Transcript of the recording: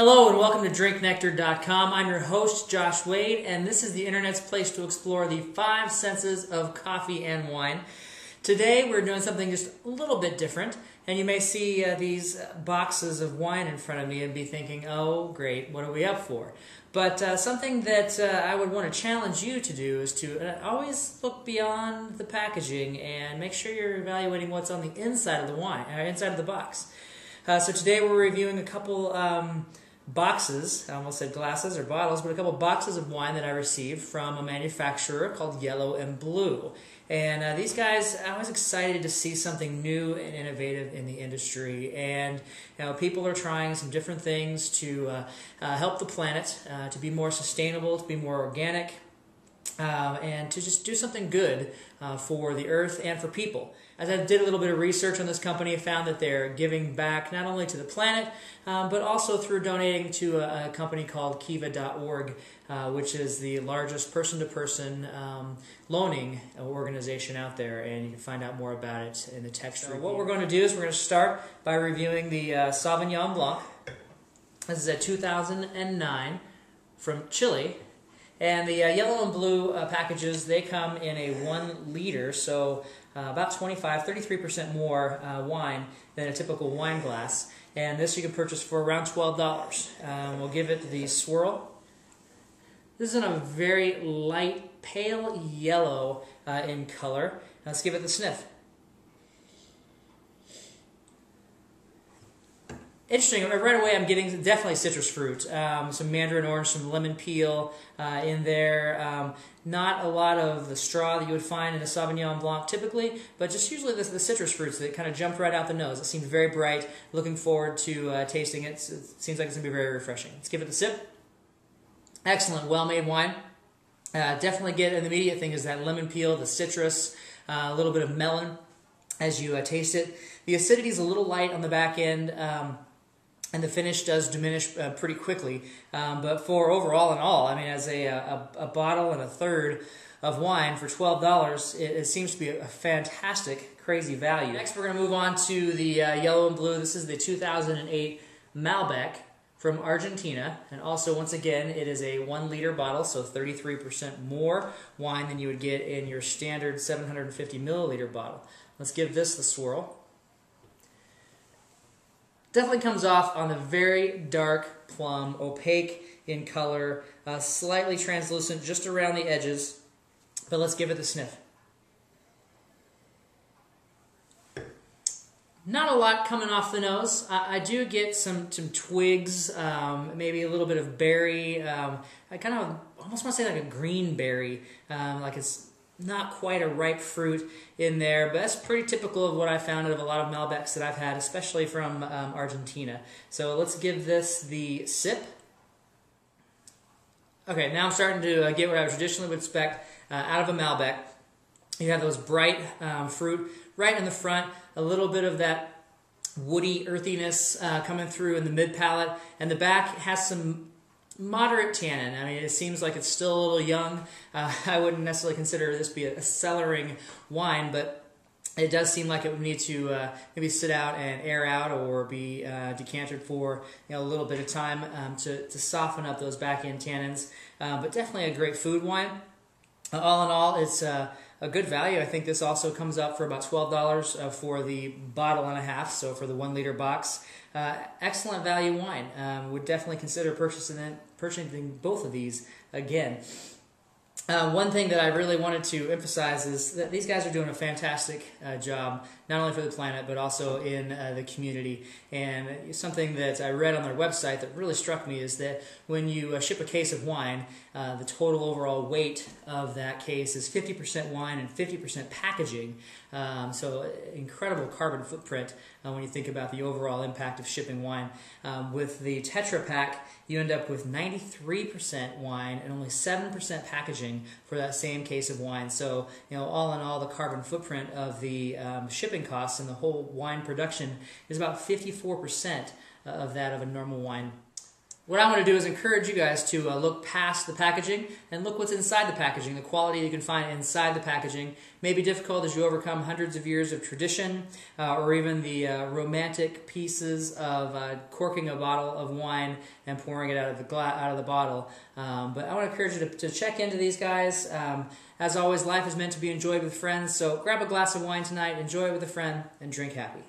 Hello and welcome to drinknectar.com. I'm your host, Josh Wade, and this is the internet's place to explore the five senses of coffee and wine. Today we're doing something just a little bit different, and you may see these boxes of wine in front of me and be thinking, oh great, what are we up for? But something that I would want to challenge you to do is to always look beyond the packaging and make sure you're evaluating what's on the inside of the wine, inside of the box. So today we're reviewing a couple boxes, I almost said glasses or bottles, but a couple boxes of wine that I received from a manufacturer called Y+B. And these guys, I was excited to see something new and innovative in the industry. And people are trying some different things to help the planet, to be more sustainable, to be more organic, and to just do something good for the earth and for people. As I did a little bit of research on this company, I found that they're giving back not only to the planet, but also through donating to a company called Kiva.org, which is the largest person-to-person loaning organization out there, and you can find out more about it in the text review. What we're going to do is we're going to start by reviewing the Sauvignon Blanc. This is a 2009 from Chile. And the yellow and blue packages, they come in a 1 liter, so about 33% more wine than a typical wine glass. And this you can purchase for around $12. We'll give it the swirl. This is in a very light, pale yellow in color. Let's give it the sniff. Interesting, right away I'm getting definitely citrus fruit, some mandarin orange, some lemon peel in there. Not a lot of the straw that you would find in a Sauvignon Blanc typically, but just usually the citrus fruits that kind of jumped right out the nose. It seems very bright. Looking forward to tasting it. It seems like it's going to be very refreshing. Let's give it a sip. Excellent, well-made wine. Definitely get an immediate thing is that lemon peel, the citrus, a little bit of melon as you taste it. The acidity is a little light on the back end. And the finish does diminish pretty quickly, but for overall and all, I mean, as a bottle and a third of wine for $12, it seems to be a fantastic, crazy value. Next, we're going to move on to the yellow and blue. This is the 2008 Malbec from Argentina, and also, once again, it is a 1 liter bottle, so 33% more wine than you would get in your standard 750 milliliter bottle. Let's give this the swirl. Definitely comes off on the very dark plum, opaque in color, slightly translucent just around the edges, but let's give it the sniff. Not a lot coming off the nose. I do get some twigs, maybe a little bit of berry. I kind of almost want to say like a green berry, like it's not quite a ripe fruit in there, but that's pretty typical of what I found out of a lot of Malbecs that I've had, especially from Argentina. So let's give this the sip. Okay, now I'm starting to get what I traditionally would expect out of a Malbec. You have those bright fruit right in the front, a little bit of that woody earthiness coming through in the mid-palate, and the back has some moderate tannin. I mean, it seems like it's still a little young. I wouldn't necessarily consider this be a cellaring wine, but it does seem like it would need to maybe sit out and air out or be decanted for a little bit of time to soften up those back-end tannins. But definitely a great food wine. All in all, it's a good value. I think this also comes up for about $12 for the bottle and a half, so for the 1 liter box. Excellent value wine. Would definitely consider purchasing both of these again. One thing that I really wanted to emphasize is that these guys are doing a fantastic job, not only for the planet, but also in the community. And something that I read on their website that really struck me is that when you ship a case of wine, the total overall weight of that case is 50% wine and 50% packaging. So incredible carbon footprint when you think about the overall impact of shipping wine. With the Tetra Pak, you end up with 93% wine and only 7% packaging for that same case of wine. So, all in all, the carbon footprint of the shipping costs and the whole wine production is about 54% of that of a normal wine. What I want to do is encourage you guys to look past the packaging and look what's inside the packaging. The quality you can find inside the packaging may be difficult as you overcome hundreds of years of tradition or even the romantic pieces of corking a bottle of wine and pouring it out of the bottle. But I want to encourage you to check into these guys. As always, life is meant to be enjoyed with friends, so grab a glass of wine tonight, enjoy it with a friend, and drink happy.